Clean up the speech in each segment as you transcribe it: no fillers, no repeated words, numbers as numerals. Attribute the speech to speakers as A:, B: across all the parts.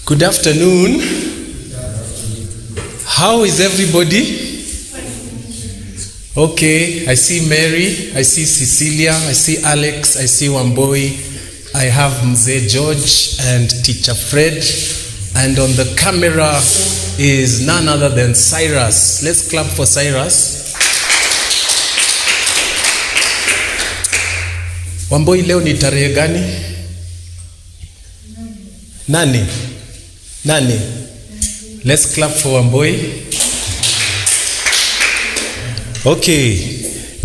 A: Good afternoon. How is everybody? Okay, I see Mary, I see Cecilia, I see Alex, I see Wamboi, I have Mzee George and Teacher Fred, and on the camera is none other than Cyrus. Let's clap for Cyrus. Wamboi, leo ni tarehe gani? Nani? Let's clap for Wamboi. Okay,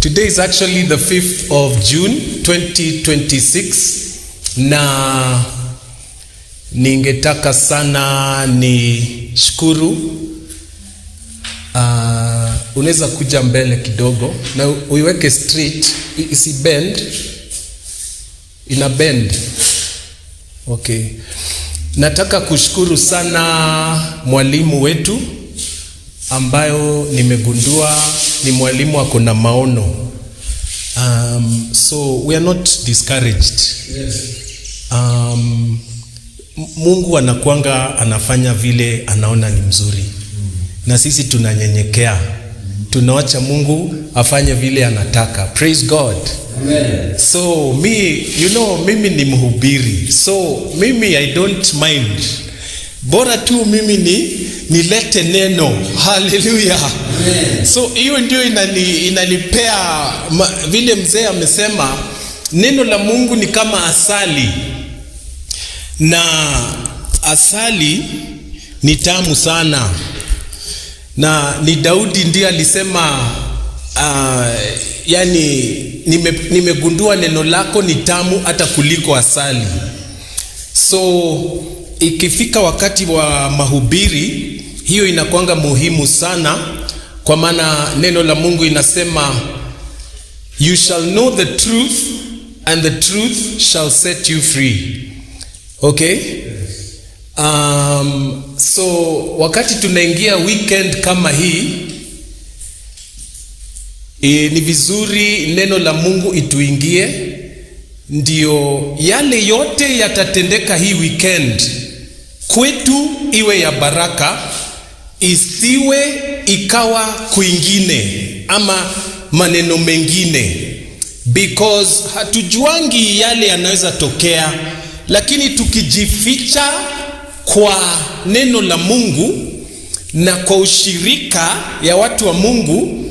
A: today is actually the 5th of June 2026 na ningetaka sana ni shukuru. Unaweza kuja mbele kidogo na uiweke straight, isi bend, ina bend. Okay. Nataka kushukuru sana mwalimu wetu ambayo nimegundua ni mwalimu ako na maono. So we are not discouraged. Yes. Mungu anakuanga anafanya vile anaona ni mzuri. Na sisi tunanyenyekea. Tunawacha Mungu afanye vile anataka. Praise God. Amen. So mimi ni mhubiri. So mimi I don't mind. Bora tu mimi nilete neno. Hallelujah. Amen. So hiyo ndio inanipea vile mzee amesema, neno la Mungu ni kama asali. Na asali ni tamu sana. Na ni Daudi ndiye alisema nimegundua neno lako ni tamu hata kuliko asali. So ikifika wakati wa mahubiri, hiyo inakuanga muhimu sana, kwa maana neno la Mungu inasema you shall know the truth and the truth shall set you free. Okay? So wakati tunaingia weekend kama hii, ni vizuri neno la Mungu ituingie, ndio yale yote yatatendeka hii weekend kwetu iwe ya baraka, isiwe ikawa kwingine ama maneno mengine, because hatujuangi yale yanaweza tokea. Lakini tukijificha kwa neno la Mungu na kwa ushirika ya watu wa Mungu,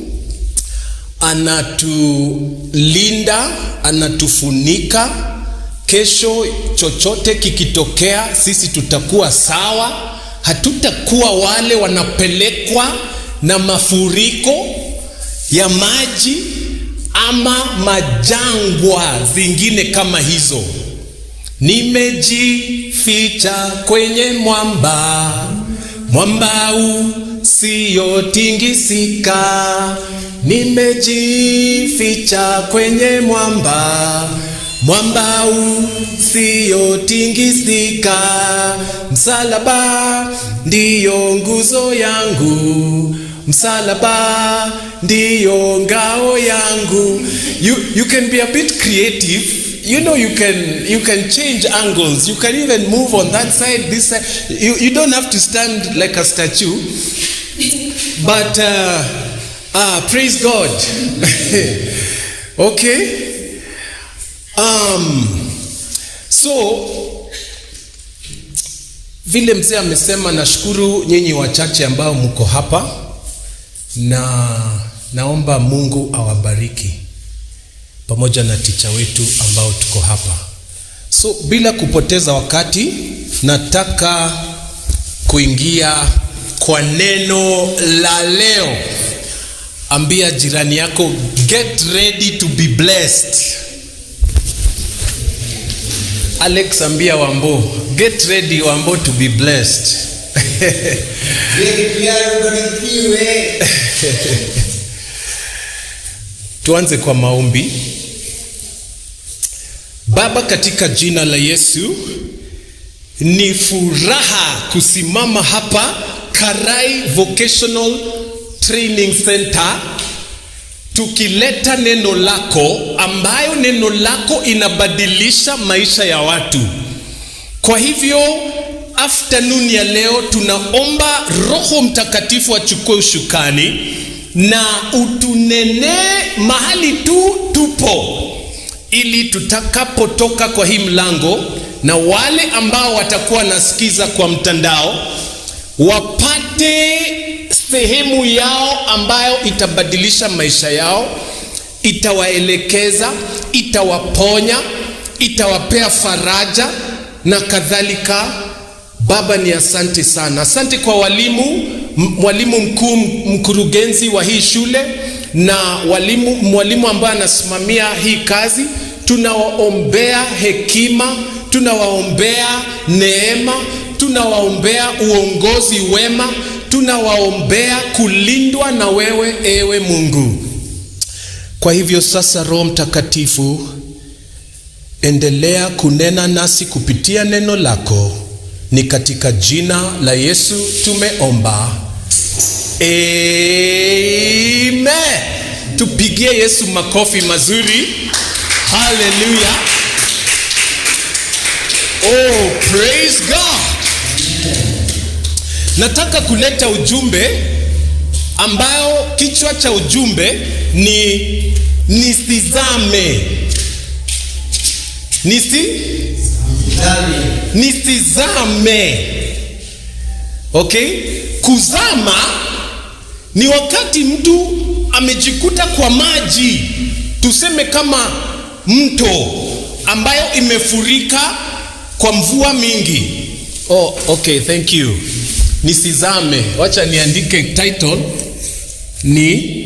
A: anatulinda, anatufunika. Kesho chochote kikitokea, sisi tutakuwa sawa. Hatutakuwa wale wanapelekwa na mafuriko ya maji ama majangwa zingine kama hizo. Nimejificha kwenye mwamba, mwamba usiotingisika. Nimejificha kwenye mwamba, mwamba usiotingisika. Msalaba ndiyo nguzo yangu, msalaba ndiyo ngao yangu. You can be a bit creative. You can change angles. You can even move on that side, this side. You don't have to stand like a statue. But praise God. Okay. So vile mzee amesema, nashukuru nyinyi wachache ambao mko hapa, na naomba Mungu awabariki pamoja na ticha wetu ambao tuko hapa. So bila kupoteza wakati, nataka kuingia kwa neno la leo. Ambia jirani yako, get ready to be blessed. Alex, ambia Wambo, get ready Wambo to be blessed. Tuanze kwa maombi. Baba, katika jina la Yesu, ni furaha kusimama hapa Karai Vocational Training Center, tukileta neno lako, ambayo neno lako inabadilisha maisha ya watu. Kwa hivyo afternoon ya leo tunaomba Roho Mtakatifu achukue ushukani na utunene mahali tupo, ili tutakapotoka kwa hii mlango, na wale ambao watakuwa nasikiza kwa mtandao wapate sehemu yao ambayo itabadilisha maisha yao, itawaelekeza, itawaponya, itawapea faraja na kadhalika. Baba, ni asante sana. Asante kwa mwalimu mkuu, mkurugenzi wa hii shule, na mwalimu ambaye anasimamia hii kazi. Tunawaombea hekima, tunawaombea neema, tunawaombea uongozi wema, tunawaombea kulindwa na wewe, ewe Mungu. Kwa hivyo sasa, Roho Mtakatifu, endelea kunena nasi kupitia neno lako. Ni katika jina la Yesu tumeomba, amen. Tupigie Yesu makofi mazuri. Hallelujah. Oh, praise God. Nataka kuleta ujumbe ambayo kichwa cha ujumbe ni nisizame. Nisizame. Okay? Kuzama ni wakati mtu amejikuta kwa maji, tuseme kama mto ambayo imefurika kwa mvua mingi. Oh, okay, thank you. Nisizame. Wacha niandike title ni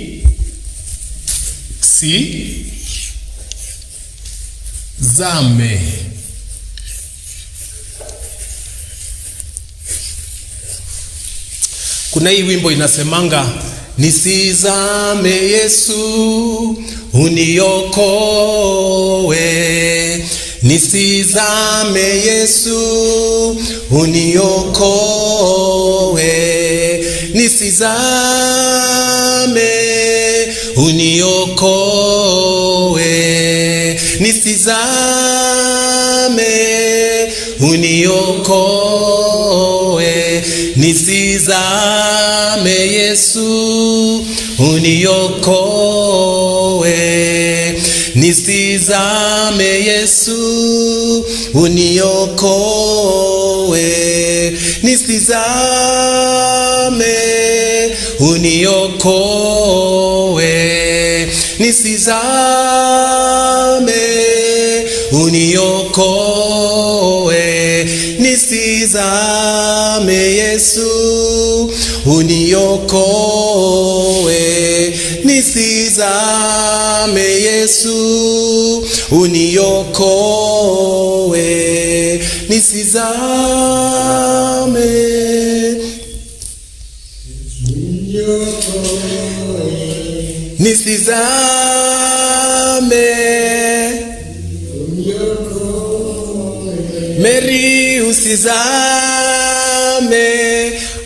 A: zame. Kuna hii wimbo inasemanga, nisizame Yesu uniokoe, nisizame Yesu uniokoe, nisizame uniokoe, nisizame uniokoe, nisizame Yesu uniokoe, nisizame Yesu uniokoe, nisizame uniokoe, nisizame uniokoe, nisizame Yesu uniokoe, nisizame Yesu uniokoe, nisizame Mary, usizame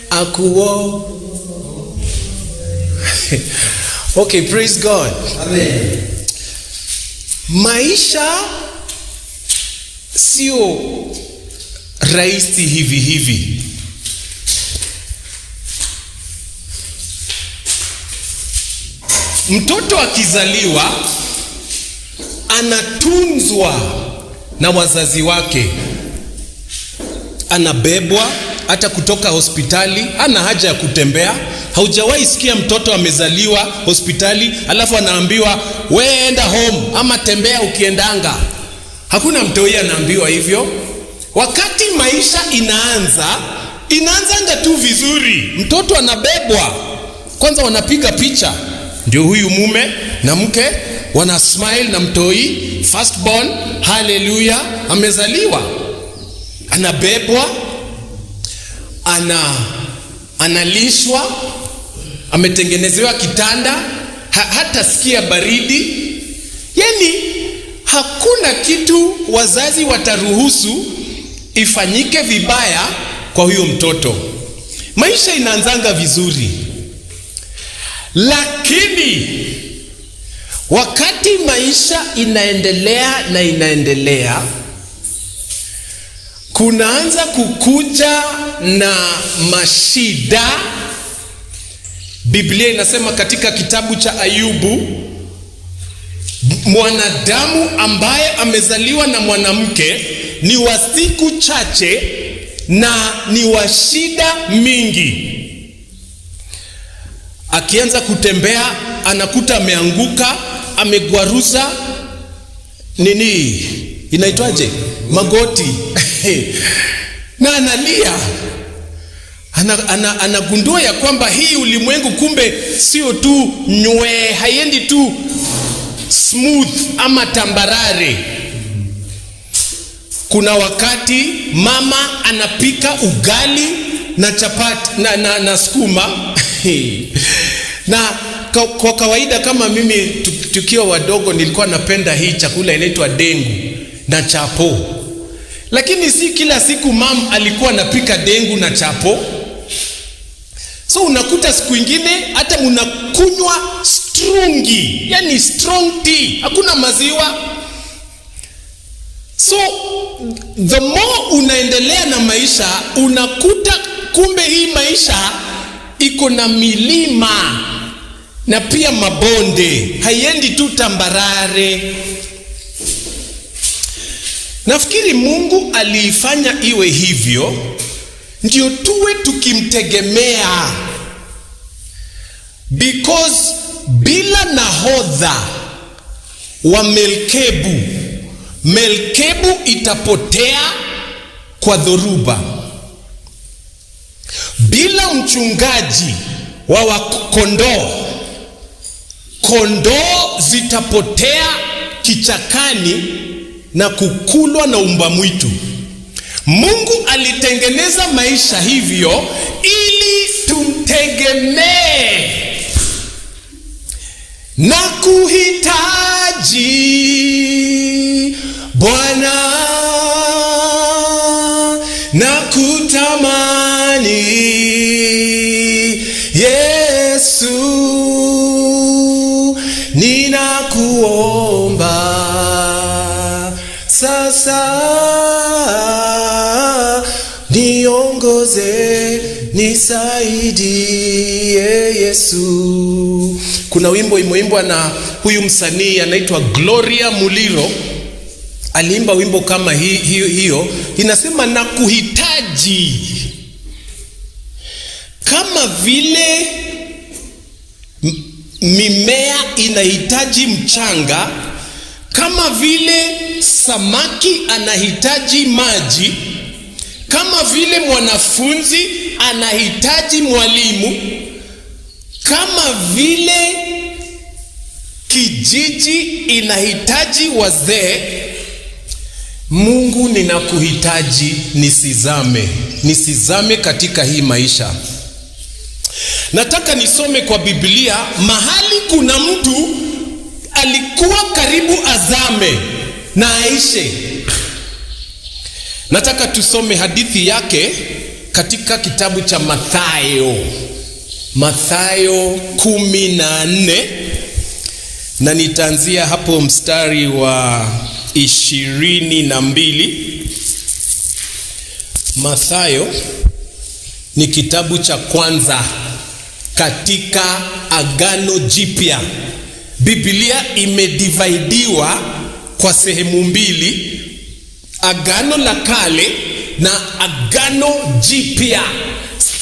A: akuo. Okay, praise God. Amen. Maisha sio rahisi hivi. Mtoto akizaliwa anatunzwa na wazazi wake, anabebwa hata kutoka hospitali, hana haja ya kutembea. Haujawahi sikia mtoto amezaliwa hospitali alafu anaambiwa wewe enda home ama tembea ukiendanga. Hakuna mtoi anaambiwa hivyo. Wakati maisha inaanza tu vizuri. Mtoto anabebwa, kwanza wanapiga picha, ndio huyu mume na mke wana smile na mtoi firstborn, hallelujah, amezaliwa. Anabebwa, analishwa, ametengenezewa kitanda, hata sikia baridi. Yani hakuna kitu wazazi wataruhusu ifanyike vibaya kwa huyo mtoto. maisha inaanzanga vizuri, lakini wakati maisha inaendelea, kunaanza kukuja na mashida. Biblia inasema katika kitabu cha Ayubu, mwanadamu ambaye amezaliwa na mwanamke ni wa siku chache na ni wa shida mingi. Akianza kutembea anakuta ameanguka, amegwaruza inaitwaje, magoti na analia. Anagundua ya kwamba hii ulimwengu kumbe sio tu haiendi tu smooth ama tambarare. Kuna wakati mama anapika ugali na chapati na sukuma na kwa kawaida kama mimi tukiwa wadogo nilikuwa napenda hii chakula inaitwa dengu na chapo. Lakini si kila siku mam alikuwa anapika dengu na chapo. So unakuta siku ingine hata mnakunywa strungi, yani strong tea, hakuna maziwa. So the more unaendelea na maisha, unakuta kumbe hii maisha iko na milima na pia mabonde, haiendi tu tambarare. Nafikiri Mungu aliifanya iwe hivyo ndio tuwe tukimtegemea, because bila nahodha wa Melkebu itapotea kwa dhoruba. Bila mchungaji wa kondoo zitapotea kichakani na kukulwa na umba mwitu. Mungu alitengeneza maisha hivyo ili tumtegemee. Na kuhitaji Bwana, na kutamani Yesu, ninakuomba sasa, niongoze, nisaidie Yesu. Kuna wimbo imeimbwa na huyu msanii anaitwa Gloria Muliro. Aliimba wimbo kama hiyo inasema, na kuhitaji. Kama vile mimea inahitaji mchanga, kama vile samaki anahitaji maji, kama vile mwanafunzi anahitaji mwalimu, kama vile kijiji inahitaji wazee, Mungu ninakuhitaji, nisizame katika hii maisha. Nataka nisome kwa Biblia mahali kuna mtu alikuwa karibu azame na aishe. Nataka tusome hadithi yake katika kitabu cha Mathayo 14, na nitaanzia hapo mstari wa 22. Mathayo ni kitabu cha kwanza katika Agano Jipya. Biblia imedividiwa kwa sehemu mbili, Agano la Kale na Agano Jipya.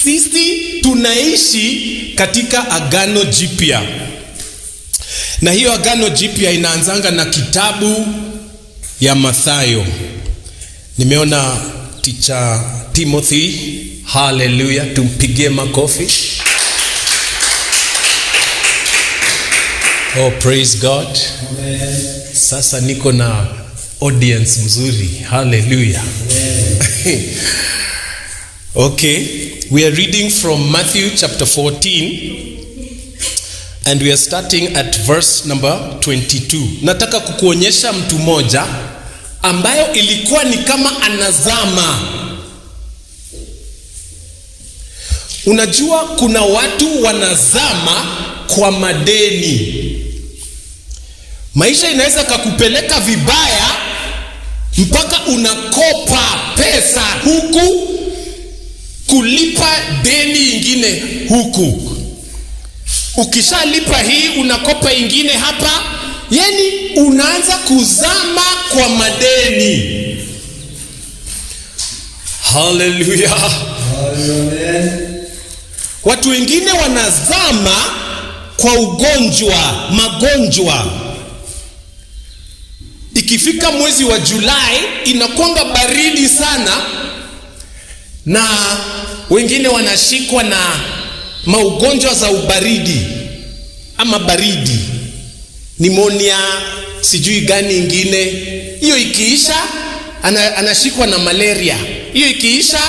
A: Sisi tunaishi katika Agano Jipya, na hiyo Agano Jipya inaanzanga na kitabu ya Mathayo. Nimeona teacher Timothy, hallelujah, tumpigie makofi. Oh, praise God. Amen. Sasa niko na audience mzuri, hallelujah. Okay, we are reading from Matthew chapter 14 and we are starting at verse number 22. Nataka kukuonyesha mtu mmoja ambayo ilikuwa ni kama anazama. Unajua kuna watu wanazama kwa madeni. Maisha inaweza kukupeleka vibaya mpaka unakopa pesa huku kulipa deni ingine huku. Ukishalipa hii unakopa ingine hapa, yani unaanza kuzama kwa madeni. Hallelujah. Amen. Watu wengine wanazama kwa magonjwa. Ikifika mwezi wa Julai inakuanga baridi sana, na wengine wanashikwa na maugonjwa za ubaridi ama baridi, pneumonia, sijui gani ingine. Hiyo ikiisha anashikwa na malaria. Hiyo ikiisha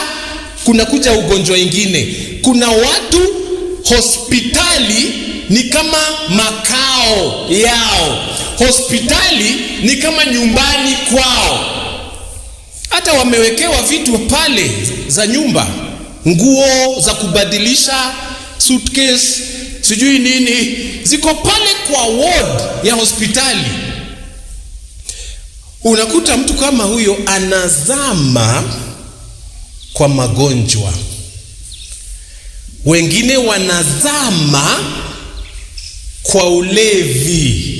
A: kuna kuja ugonjwa ingine. Kuna watu hospitali ni kama makao yao. Hospitali ni kama nyumbani kwao. Hata wamewekewa vitu pale za nyumba, nguo za kubadilisha, suitcase, sijui nini, ziko pale kwa ward ya hospitali. Unakuta mtu kama huyo anazama kwa magonjwa. Wengine wanazama kwa ulevi.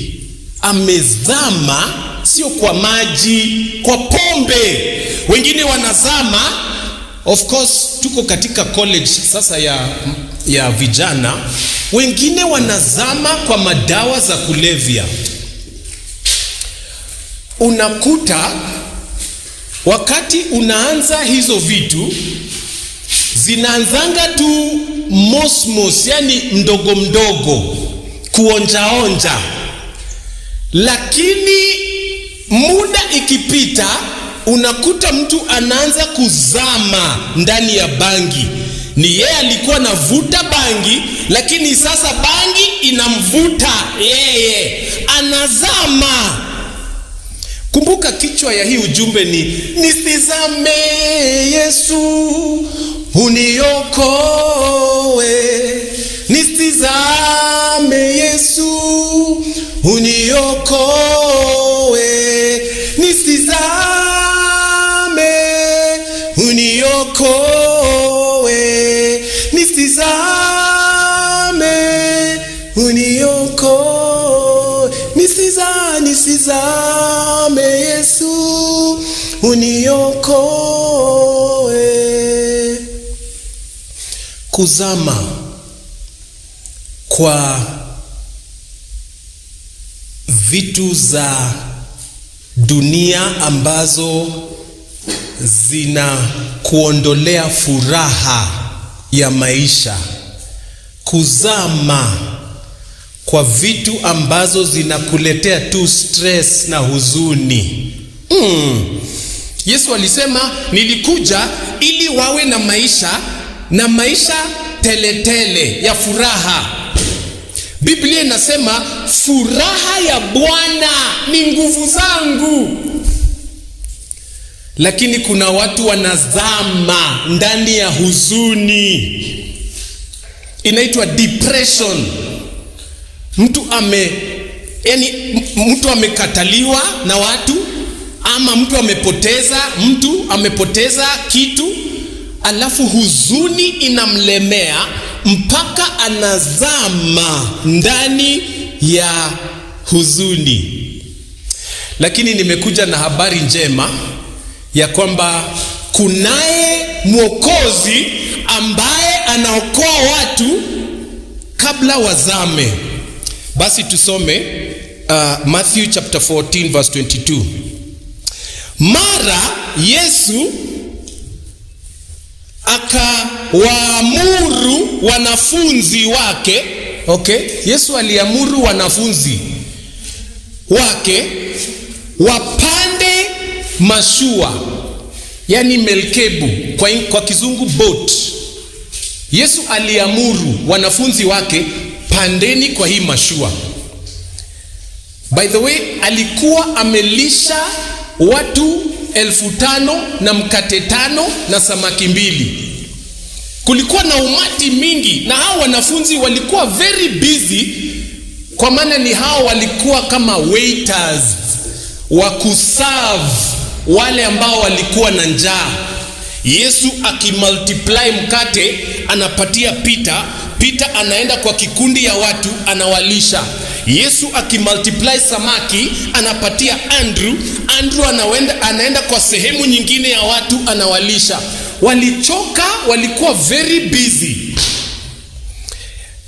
A: Amezama sio kwa maji, kwa pombe. Wengine wanazama, of course tuko katika college sasa ya vijana. Wengine wanazama kwa madawa za kulevya. Unakuta wakati unaanza hizo vitu zinaanzanga tu mosmos, yani mdogo mdogo, kuonjaonja. Lakini muda ikipita unakuta mtu anaanza kuzama ndani ya bangi. Ni yeye alikuwa anavuta bangi, lakini sasa bangi inamvuta yeye, anazama. Kumbuka kichwa ya hii ujumbe ni nisizame Yesu uniokoe. Nisizame Yesu uniokoe. Nisizame uniokoe. Nisizame uniokoe. Nisizame Yesu uniokoe. Kuzama kwa vitu za dunia ambazo zina kuondolea furaha ya maisha. Kuzama kwa vitu ambazo zinakuletea tu stress na huzuni. Yesu alisema nilikuja ili wawe na maisha, na maisha teletele ya furaha. Biblia inasema furaha ya Bwana ni nguvu zangu. Lakini kuna watu wanazama ndani ya huzuni. Inaitwa depression. Mtu amekataliwa na watu, ama mtu amepoteza kitu, alafu huzuni inamlemea mpaka anazama ndani ya huzuni. Lakini nimekuja na habari njema ya kwamba kunaye Mwokozi ambaye anaokoa watu kabla wazame. Basi tusome Matthew chapter 14 verse 22. Mara Yesu akawaamuru wanafunzi wake. Yesu aliamuru wanafunzi wake wapande mashua, yani melkebu, kwa kizungu boat. Yesu aliamuru wanafunzi wake, pandeni kwa hii mashua. By the way, alikuwa amelisha watu 5,000 na mkate 5 na samaki 2. kulikuwa na umati mingi, na hao wanafunzi walikuwa very busy, kwa maana ni hao walikuwa kama waiters wa kuserve wale ambao walikuwa na njaa. Yesu akimultiply mkate anapatia Peter anaenda kwa kikundi ya watu anawalisha. Yesu akimultiply samaki anapatia Andrew anaenda kwa sehemu nyingine ya watu anawalisha. Walichoka, walikuwa very busy.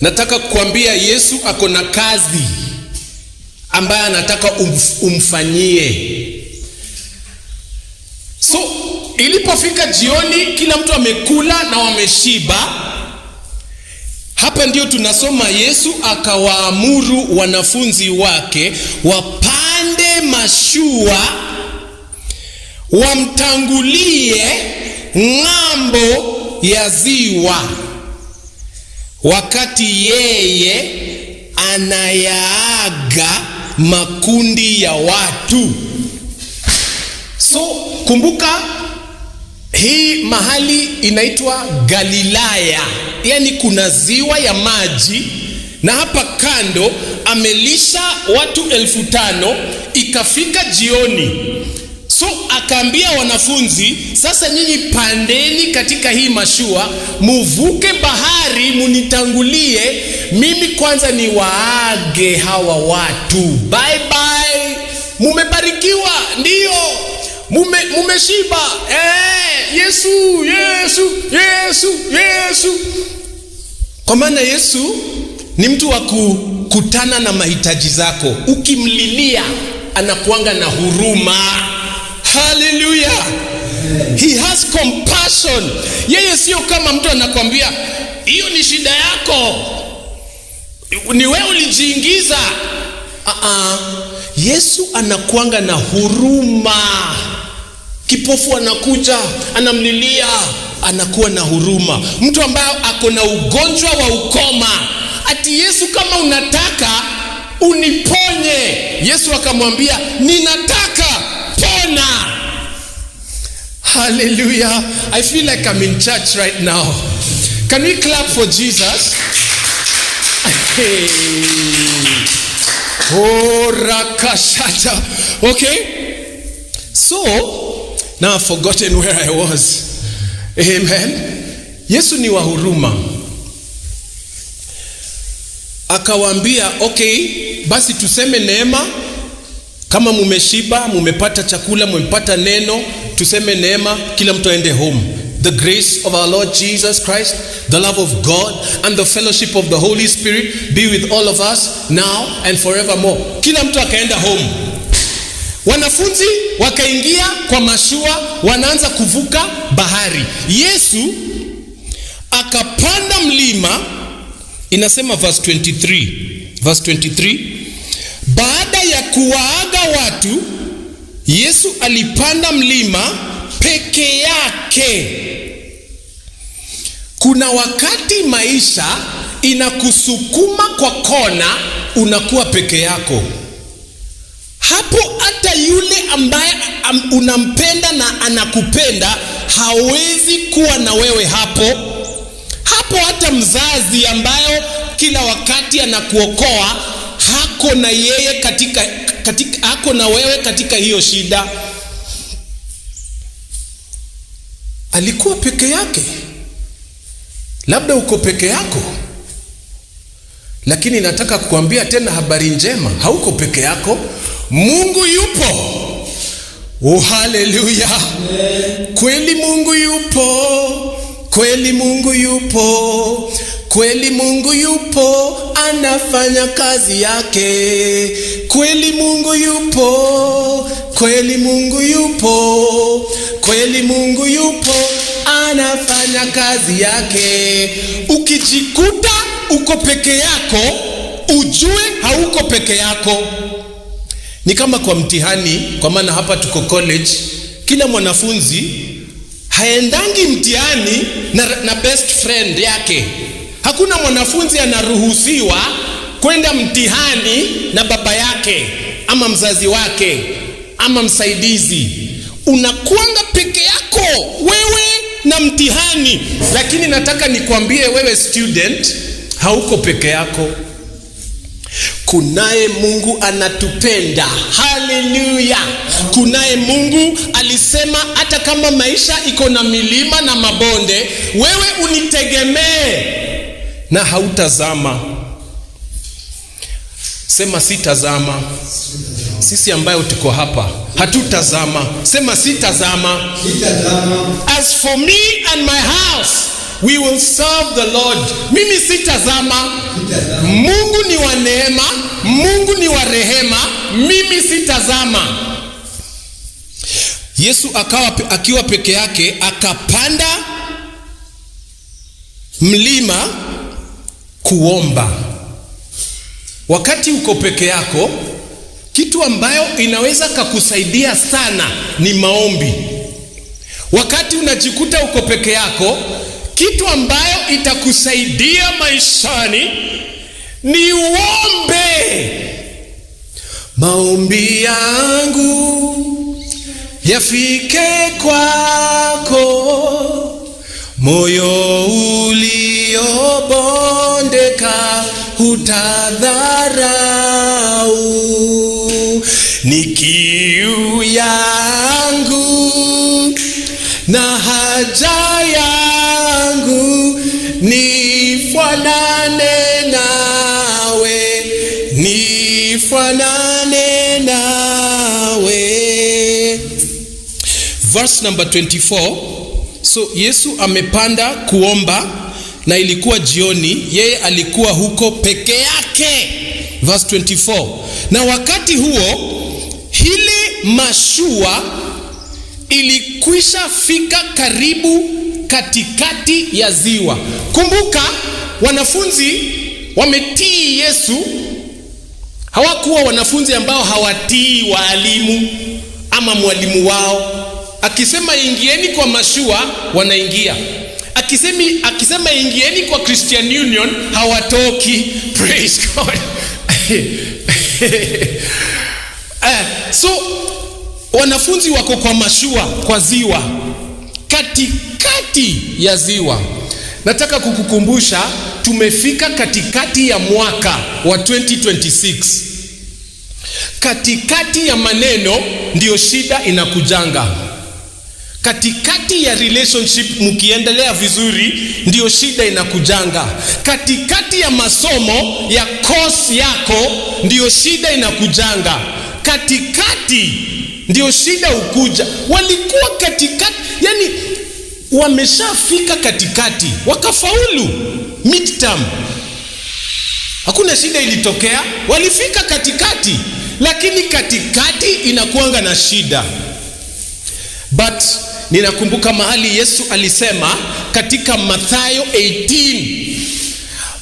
A: Nataka kukuambia Yesu ako na kazi ambaye anataka umfanyie. So ilipofika jioni, kila mtu amekula na wameshiba. Hapa ndio tunasoma Yesu akawaamuru wanafunzi wake wapande mashua wamtangulie ng'ambo ya ziwa, wakati yeye anayaaga makundi ya watu. So kumbuka, hii mahali inaitwa Galilaya, yani kuna ziwa ya maji, na hapa kando amelisha watu 5,000. Ikafika jioni, so akaambia wanafunzi, sasa nyinyi pandeni katika hii mashua, muvuke bahari, munitangulie mimi kwanza ni waage hawa watu. Bye bye, mumebarikiwa, ndio mumeshiba. Yesu. Kwa maana Yesu ni mtu wa kukutana na mahitaji zako. Ukimlilia anakuanga na huruma. Hallelujah. He has compassion. Yeye sio kama mtu anakwambia hiyo ni shida yako, ni wewe ulijiingiza. Yesu anakuanga na huruma. Kipofu anakuja anamlilia, anakuwa na huruma. Mtu ambaye ako na ugonjwa wa ukoma, ati Yesu, kama unataka uniponye. Yesu akamwambia, ninataka, pona. Hallelujah. I feel like I'm in church right now. Can we clap for Jesus? Hey. Oh, rakashata. Okay. So, now I've forgotten where I was. Amen. Yesu ni wa huruma. Akawaambia, okay, basi tuseme neema. Kama mumeshiba, mumepata chakula, mumepata neno, tuseme neema, kila mtu aende home. The grace of our Lord Jesus Christ, the love of God, and the fellowship of the Holy Spirit be with all of us now and forevermore. Kila mtu akaenda home. Wanafunzi wakaingia kwa mashua, wanaanza kuvuka bahari. Yesu akapanda mlima. Inasema verse 23. Baada ya kuwaaga watu, Yesu alipanda mlima peke yake. Kuna wakati maisha inakusukuma kwa kona, unakuwa peke yako. Hapo hata yule ambaye unampenda na anakupenda hawezi kuwa na wewe hapo. Hapo hata mzazi ambayo kila wakati anakuokoa hako na yeye hako na wewe katika hiyo shida. Alikuwa peke yake. Labda uko peke yako, lakini nataka kukuambia tena habari njema. Hauko peke yako. Mungu yupo. Oh, hallelujah. Kweli Mungu yupo. Kweli Mungu yupo. Kweli Mungu yupo, anafanya kazi yake. Kweli Mungu yupo. Kweli Mungu yupo. Kweli Mungu yupo, anafanya kazi yake. Ukijikuta uko peke yako, ujue hauko peke yako. Ni kama kwa mtihani, kwa maana hapa tuko college. Kila mwanafunzi haendangi mtihani na best friend yake. Hakuna mwanafunzi anaruhusiwa kwenda mtihani na baba yake ama mzazi wake ama msaidizi. Unakuanga peke yako, wewe na kuna mtihani. Lakini nataka nikwambie wewe student, hauko peke yako. Kunaye Mungu anatupenda. Haleluya. Kunaye Mungu alisema hata kama maisha iko na milima na mabonde, wewe unitegemee na hautazama. Sema sitazama. Sisi ambayo tuko hapa hatutazama. Sema sitazama. As for me and my house, we will serve the Lord. Mimi sitazama. Mungu ni wa neema, Mungu ni wa rehema, mimi sitazama. Yesu akiwa peke yake akapanda mlima kuomba. Wakati uko peke yako, kitu ambayo inaweza kukusaidia sana ni maombi. Wakati unajikuta uko peke yako, kitu ambayo itakusaidia maishani ni uombe. Maombi yangu yafike kwako, moyo uliobondeka hutadharau. Ni kiu yangu na haja yangu, nifanane nawe, nifanane nawe. Verse number 24. So Yesu amepanda kuomba na ilikuwa jioni, yeye alikuwa huko peke yake. Verse 24. Na wakati huo hile mashua ilikwisha fika karibu katikati ya ziwa. Kumbuka, wanafunzi wametii Yesu. Hawakuwa wanafunzi ambao hawatii walimu ama mwalimu wao. Akisema ingieni kwa mashua, wanaingia. Akisema ingieni kwa Christian Union, hawatoki. Praise God. So wanafunzi wako kwa mashua kwa ziwa, katikati ya ziwa. Nataka kukukumbusha, tumefika katikati ya mwaka wa 2026. Katikati ya maneno ndio shida inakujanga. Katikati ya relationship mkiendelea vizuri ndio shida inakujanga. Katikati ya masomo ya course yako ndio shida inakujanga. Katikati ndio shida ukuja. Walikuwa katikati, yani wameshafika katikati, wakafaulu midterm. Hakuna shida ilitokea, walifika katikati, lakini katikati inakuanga na shida. But ninakumbuka mahali Yesu alisema katika Mathayo 18,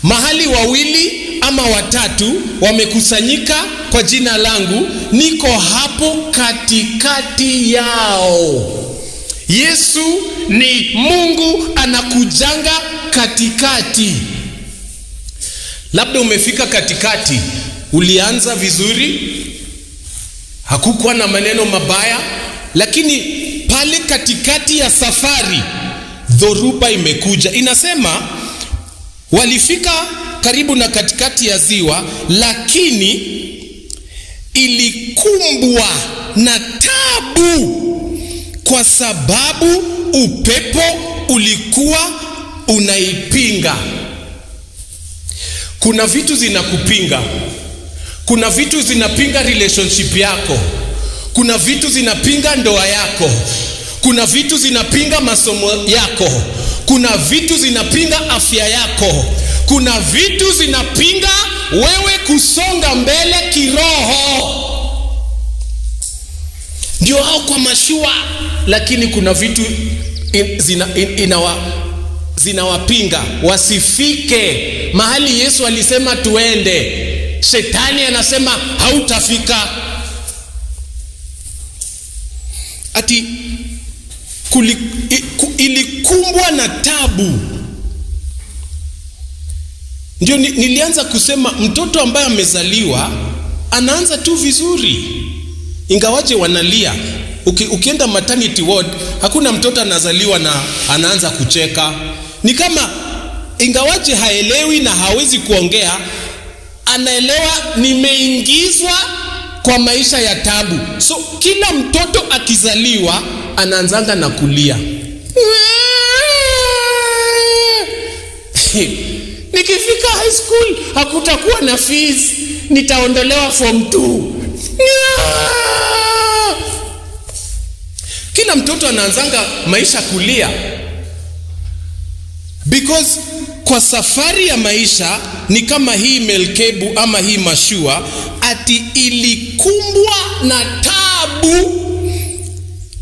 A: mahali wawili ama watatu wamekusanyika kwa jina langu, niko hapo katikati yao. Yesu ni Mungu, anakujanga katikati. Labda umefika katikati, ulianza vizuri, hakukuwa na maneno mabaya, lakini pale katikati ya safari dhoruba imekuja. Inasema walifika karibu na katikati ya ziwa, lakini ilikumbwa na tabu kwa sababu upepo ulikuwa unaipinga. Kuna vitu zinakupinga. Kuna vitu zinapinga relationship yako. Kuna vitu zinapinga ndoa yako. Kuna vitu zinapinga masomo yako. Kuna vitu zinapinga afya yako. Kuna vitu zinapinga wewe kusonga mbele kiroho. Ndio hao kwa mashua, lakini kuna vitu zinawapinga wasifike mahali Yesu alisema tuende. Shetani anasema hautafika. Ati ilikumbwa na tabu. Ndio nilianza kusema mtoto ambaye amezaliwa anaanza tu vizuri, ingawaje wanalia, Ukienda maternity ward, hakuna mtoto anazaliwa na anaanza kucheka. Ni kama ingawaje haelewi na hawezi kuongea, anaelewa nimeingizwa kwa maisha ya tabu. So kila mtoto akizaliwa anaanzanga na kulia. Nikifika high school hakutakuwa na fees, nitaondolewa form 2. Kila mtoto anaanzanga maisha kulia, because kwa safari ya maisha ni kama hii melkebu ama hii mashua, ati ilikumbwa na tabu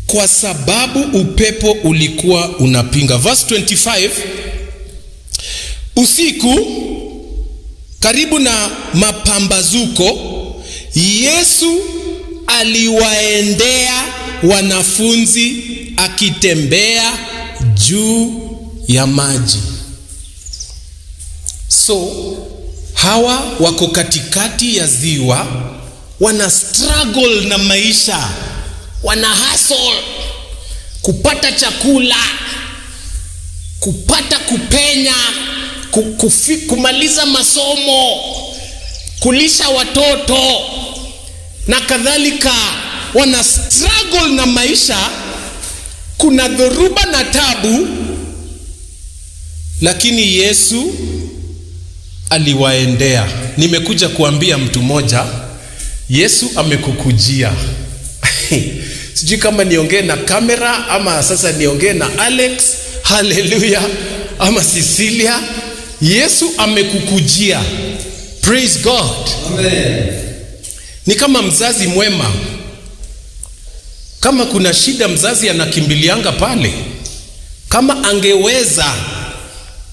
A: kwa sababu upepo ulikuwa unapinga. Verse 25, usiku karibu na mapambazuko, Yesu aliwaendea wanafunzi akitembea juu ya maji. So hawa wako katikati ya ziwa, wana struggle na maisha, wana hustle kupata chakula, kupata kupenya, kumaliza masomo, kulisha watoto na kadhalika. Wana struggle na maisha, kuna dhoruba na tabu, lakini Yesu aliwaendea. Nimekuja kuambia mtu moja, Yesu amekukujia. Sijui kama niongee na kamera ama sasa niongee na Alex, haleluya, ama Cecilia. Yesu amekukujia. Praise God. Amen. Ni kama mzazi mwema. Kama kuna shida, mzazi anakimbilianga pale. Kama angeweza,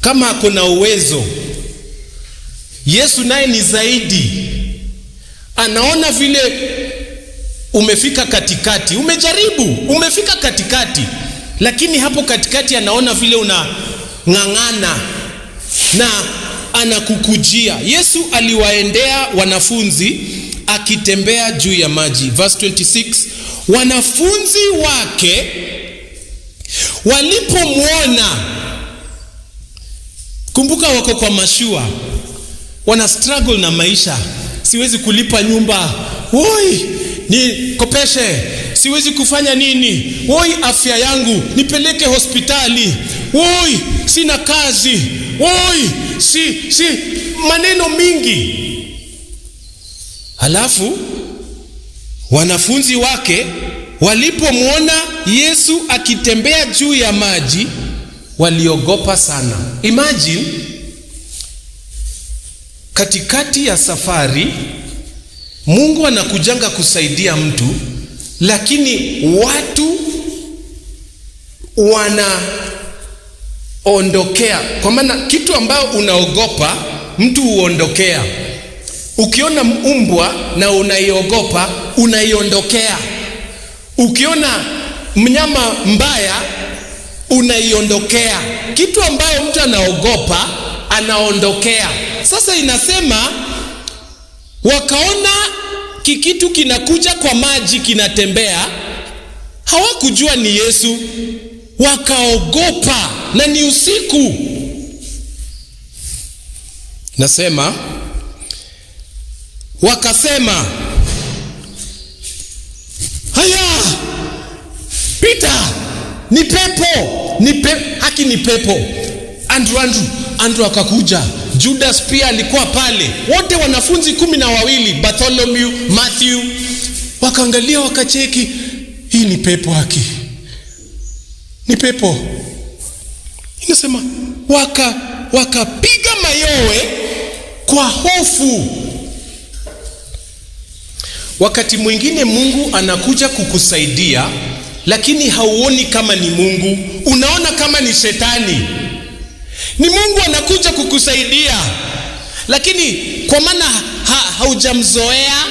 A: kama ako na uwezo. Yesu naye ni zaidi. Anaona vile umefika katikati, umejaribu, umefika katikati, lakini hapo katikati anaona vile unang'ang'ana na anakukujia. Yesu aliwaendea wanafunzi akitembea juu ya maji. Verse 26, wanafunzi wake walipomwona, kumbuka wako kwa mashua, wana struggle na maisha. Siwezi kulipa nyumba, woi nikopeshe, siwezi kufanya nini, woi afya yangu nipeleke hospitali, woi sina kazi, woi si maneno mingi. Halafu wanafunzi wake walipomwona Yesu akitembea juu ya maji waliogopa sana. Imagine katikati ya safari Mungu anakujanga kusaidia mtu, lakini watu wanaondokea. Kwa maana kitu ambao unaogopa mtu huondokea. Ukiona umbwa na unaiogopa, unaiondokea. Ukiona mnyama mbaya, unaiondokea. Kitu ambayo mtu anaogopa, anaondokea. Sasa inasema wakaona kikitu kinakuja kwa maji kinatembea, hawakujua ni Yesu, wakaogopa, na ni usiku. Nasema wakasema, haya Peter, ni pepo, haki ni pepo. Andrew akakuja, Judas pia alikuwa pale, wote wanafunzi 12, Bartholomew, Matthew, wakaangalia wakacheki, hii ni pepo, haki ni pepo. Inasema wakapiga mayowe kwa hofu. Wakati mwingine Mungu anakuja kukusaidia, lakini hauoni kama ni Mungu, unaona kama ni shetani. Ni Mungu anakuja kukusaidia, lakini kwa maana haujamzoea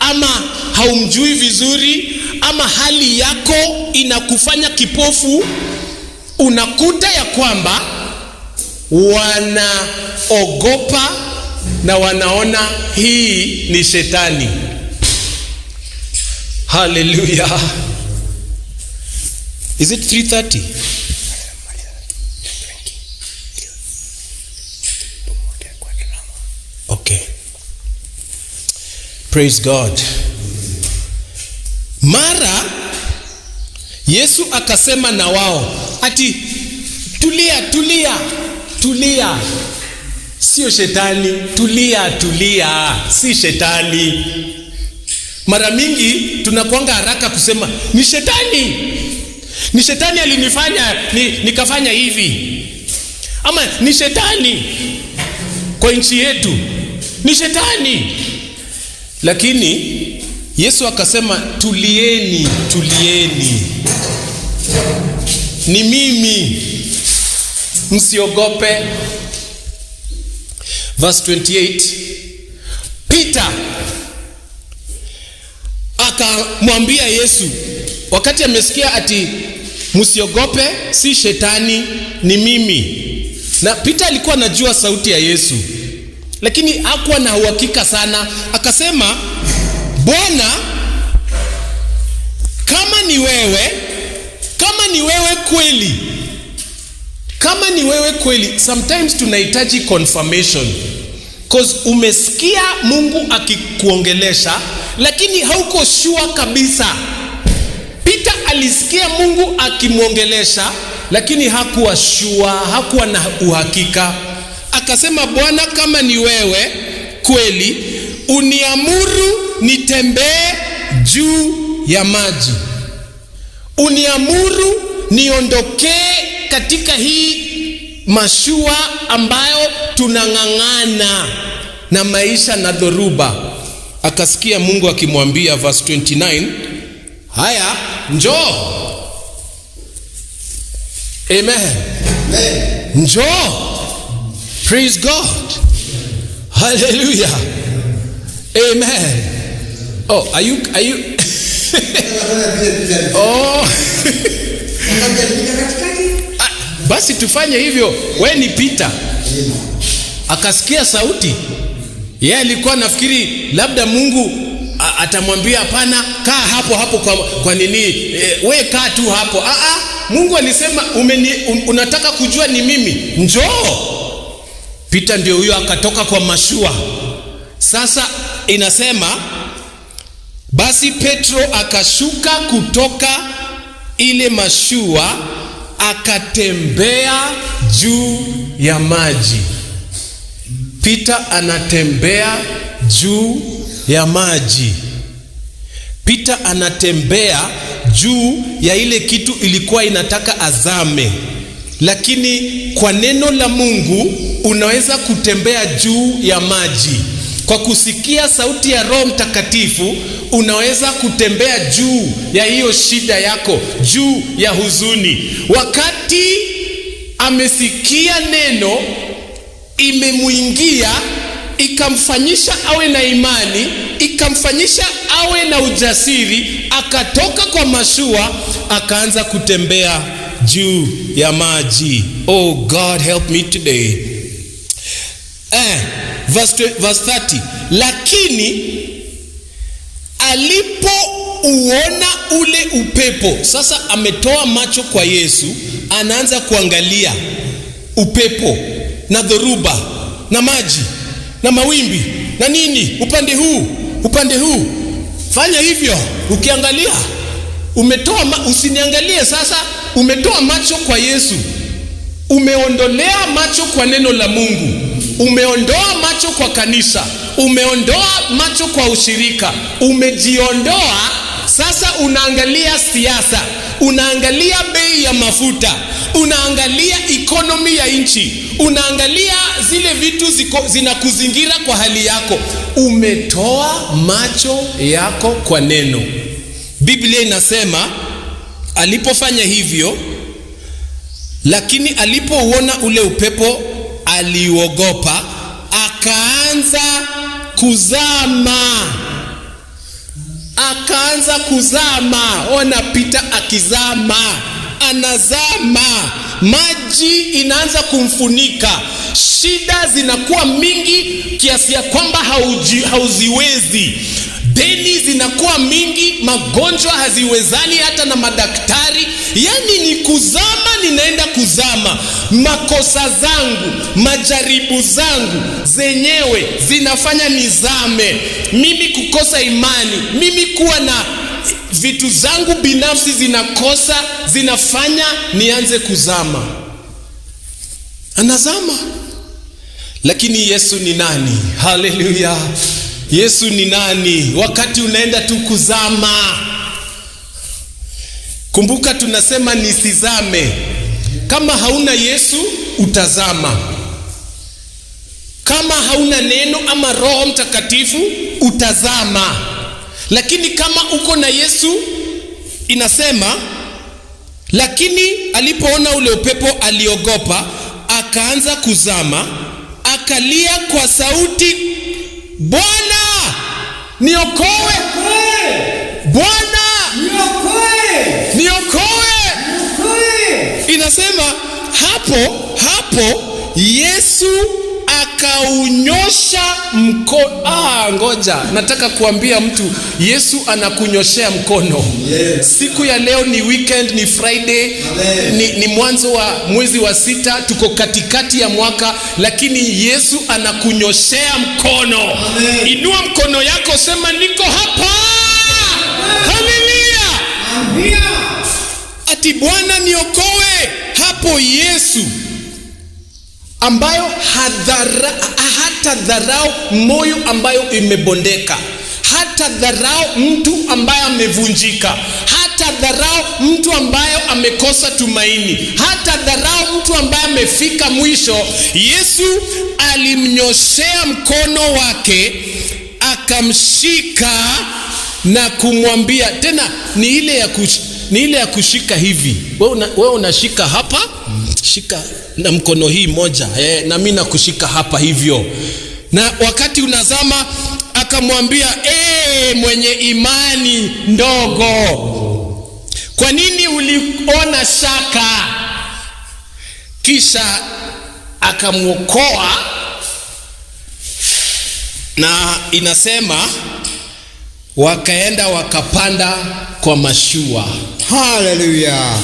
A: ama haumjui vizuri ama hali yako inakufanya kipofu, unakuta ya kwamba wanaogopa na wanaona hii ni shetani. Haleluya. Is it 3:30? Okay. Praise God. Mara Yesu akasema na wao ati tulia. Sio shetani, tulia, si shetani. Mara mingi tunakuanga haraka kusema ni shetani alinifanya nikafanya hivi, ama ni shetani kwa nchi yetu, ni shetani. Lakini Yesu akasema tulieni, ni mimi, msiogope. Verse 28, Peter akamwambia Yesu, wakati amesikia ati msiogope, si shetani, ni mimi. Na Peter alikuwa anajua sauti ya Yesu, lakini hakuwa na uhakika sana. Akasema, Bwana, kama ni wewe kweli, sometimes tunahitaji confirmation, cause umesikia Mungu akikuongelesha lakini hauko sure kabisa. Peter alisikia Mungu akimwongelesha lakini hakuwa sure, hakuwa na uhakika. Akasema, Bwana, kama ni wewe kweli, uniamuru nitembee juu ya maji. Uniamuru niondokee katika hii mashua ambayo tunang'ang'ana na maisha na dhoruba. Akasikia Mungu akimwambia, verse 29, haya, njoo. Amen. Njoo. Praise God. Hallelujah. Amen. Oh, are you oh. Basi tufanye hivyo. We ni Peter. Akasikia sauti. Yeye alikuwa nafikiri labda Mungu atamwambia hapana, kaa hapo kwa nini? We kaa tu hapo. Mungu alisema unataka kujua ni mimi, njoo. Peter ndio huyo akatoka kwa mashua. Sasa inasema, basi Petro akashuka kutoka ile mashua akatembea juu ya maji. Peter anatembea juu ya maji. Peter anatembea juu ya ile kitu ilikuwa inataka azame. Lakini kwa neno la Mungu unaweza kutembea juu ya maji. Kwa kusikia sauti ya Roho Mtakatifu unaweza kutembea juu ya hiyo shida yako, juu ya huzuni. Wakati amesikia neno, imemuingia, ikamfanyisha awe na imani, ikamfanyisha awe na ujasiri, akatoka kwa mashua, akaanza kutembea juu ya maji. Oh God, help me today. Verse 30, lakini alipouona ule upepo, sasa ametoa macho kwa Yesu, anaanza kuangalia upepo na dhoruba na maji na mawimbi na nini, upande huu. Fanya hivyo ukiangalia. Usiniangalie sasa, umetoa macho kwa Yesu. Umeondolea macho kwa neno la Mungu. Umeondoa macho kwa kanisa. Umeondoa macho kwa ushirika. Umejiondoa. Sasa unaangalia siasa. Unaangalia bei ya mafuta. Unaangalia economy ya nchi. Unaangalia zile vitu zinakuzingira kwa hali yako. Umetoa macho yako kwa neno. Biblia inasema alipofanya hivyo, lakini alipouona ule upepo aliogopa, akaanza kuzama. Ona Peter akizama, anazama, maji inaanza kumfunika, shida zinakuwa mingi kiasi ya kwamba hauziwezi. deni zinakuwa mingi, magonjwa haziwezani hata na madaktari. Yani ni kuzama, ninaenda kuzama. Makosa zangu, majaribu zangu zenyewe zinafanya nizame. Mimi kukosa imani, mimi kuwa na vitu zangu binafsi zinafanya nianze kuzama. Anazama. Lakini Yesu ni nani? Haleluya. Yesu ni nani wakati unaenda tu kuzama? Kumbuka tunasema nisizame. Kama hauna Yesu utazama. Kama hauna neno ama Roho Mtakatifu utazama. Lakini kama uko na Yesu, inasema lakini alipoona ule upepo aliogopa, akaanza kuzama, akalia kwa sauti, Bwana niokoe, Bwana niokoe. Inasema hapo Yesu akaunyosha mkono. Ngoja, nataka kuambia mtu, Yesu anakunyoshea mkono. Yes. Siku ya leo ni weekend, ni Friday. Ni mwanzo wa mwezi wa 6, tuko katikati ya mwaka, lakini Yesu anakunyoshea mkono. Amen. Inua mkono yako, sema niko hapa. Haleluya. Amen. Ati Bwana niokoe. Hapo Yesu ambayo hata dharau moyo ambayo imebondeka, hata dharau mtu ambaye amevunjika, hata dharau mtu ambaye amekosa tumaini, hata dharau mtu ambaye amefika mwisho. Yesu alimnyoshea mkono wake, akamshika na kumwambia. Tena ni ile ya kushika hivi. Wewe unashika hapa, shika na mkono hii moja, na mimi nakushika hapa hivyo. Na wakati unazama akamwambia, mwenye imani ndogo, kwa nini uliona shaka? Kisha akamwokoa, na inasema wakaenda wakapanda kwa mashua.
B: Haleluya.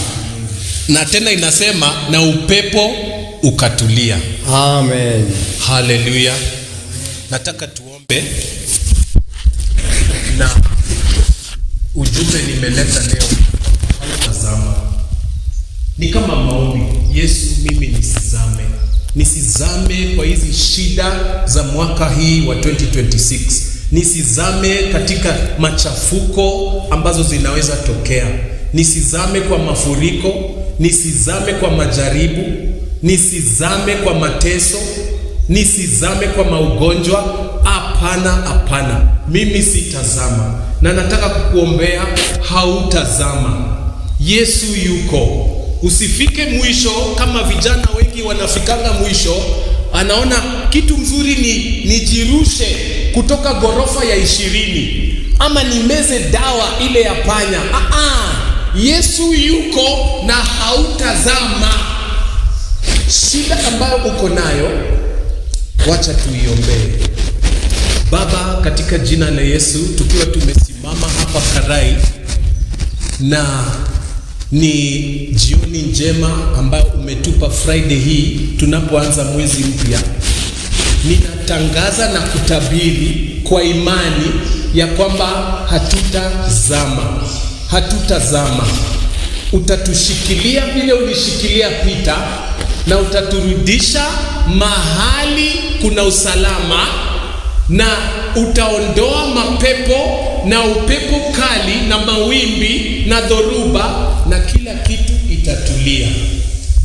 A: Na tena inasema na upepo ukatulia.
B: Amen.
A: Haleluya. Nataka tuombe, na ujumbe nimeleta leo, tazama, ni kama maombi. Yesu, mimi nisizame kwa hizi shida za mwaka hii wa 2026. Nisizame katika machafuko ambazo zinaweza tokea. Nisizame kwa mafuriko, nisizame kwa majaribu, nisizame kwa mateso, nisizame kwa maugonjwa. Hapana, mimi sitazama. Na nataka kukuombea hautazama. Yesu yuko. Usifike mwisho kama vijana wengi wanafikanga mwisho, anaona kitu mzuri nijirushe kutoka ghorofa ya 20 ama nimeze dawa ile ya panya. Yesu yuko na hautazama. Shida ambayo uko nayo, wacha tuiombee. Baba, katika jina la Yesu, tukiwa tumesimama hapa Karai, na ni jioni njema ambayo umetupa Friday hii tunapoanza mwezi mpya, ninatangaza na kutabiri kwa imani ya kwamba hatutazama. Utatushikilia vile ulishikilia Pita, na utaturudisha mahali kuna usalama, na utaondoa mapepo na upepo kali na mawimbi na dhoruba, na kila kitu itatulia.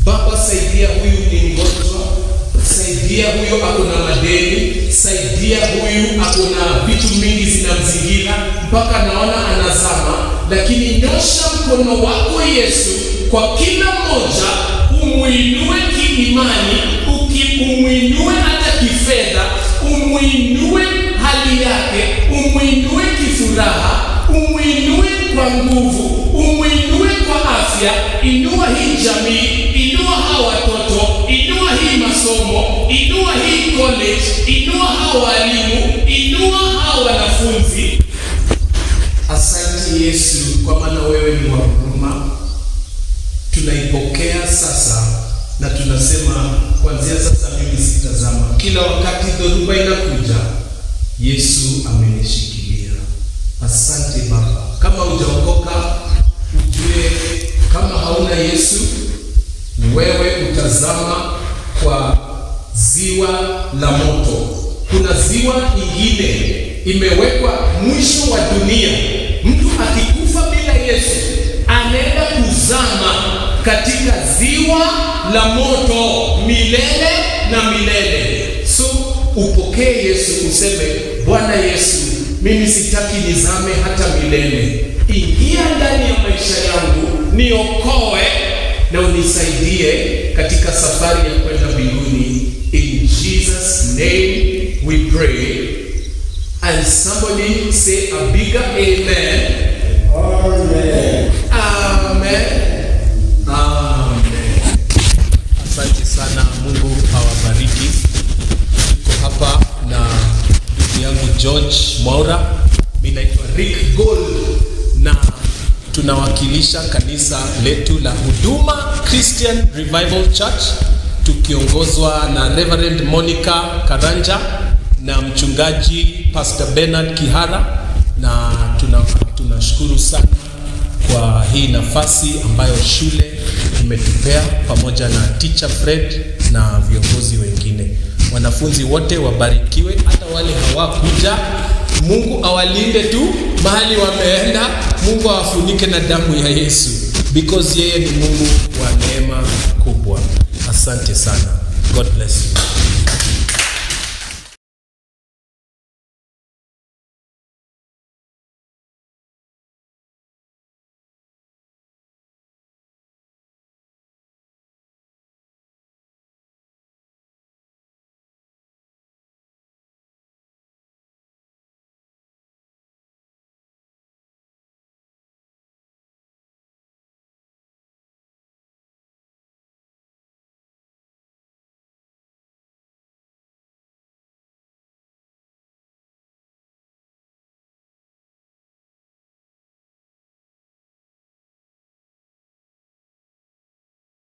A: Baba, saidia huyu ni mgonjwa, saidia huyu akona madeni, saidia huyu akona vitu mingi zinamzingira mpaka naona anazama, lakini nyosha mkono wako Yesu kwa kila mmoja, umuinue kiimani, umuinue hata kifedha, umuinue hali yake, umuinue kifuraha, umuinue kwa nguvu, umuinue kwa afya. Inua hii jamii, inua hawa watoto, inua hii masomo, inua hii college, inua hawa walimu, inua hawa wanafunzi. Yesu, kwa maana wewe ni wa huruma, tunaipokea sasa na tunasema kuanzia sasa mimi sitazama. Kila wakati dhoruba inakuja, Yesu amenishikilia. Asante Baba. Kama hujaokoka, ujue kama hauna Yesu, wewe utazama kwa ziwa la moto. Kuna ziwa ingine imewekwa mwisho wa dunia. Mtu akikufa bila Yesu anaenda kuzama katika ziwa la moto milele na milele. So upokee Yesu, useme Bwana Yesu, mimi sitaki nizame hata milele. Ingia ndani ya maisha yangu, niokoe na unisaidie katika safari ya kwenda mbinguni. In Jesus' name we pray. And somebody say a bigger amen.
B: Amen.
A: Amen. Amen. Asante sana, Mungu awabariki. Tuko hapa na ndugu yangu George Mwaura. Mimi naitwa Rick Gold na tunawakilisha kanisa letu la Huduma Christian Revival Church, tukiongozwa na Reverend Monica Karanja na mchungaji Pastor Bernard Kihara, na tunashukuru sana kwa hii nafasi ambayo shule imetupea pamoja na teacher Fred na viongozi wengine. Wanafunzi wote wabarikiwe, hata wale hawakuja, Mungu awalinde tu mahali wameenda. Mungu awafunike na damu ya Yesu, because yeye ni Mungu wa neema kubwa. Asante sana. God bless you.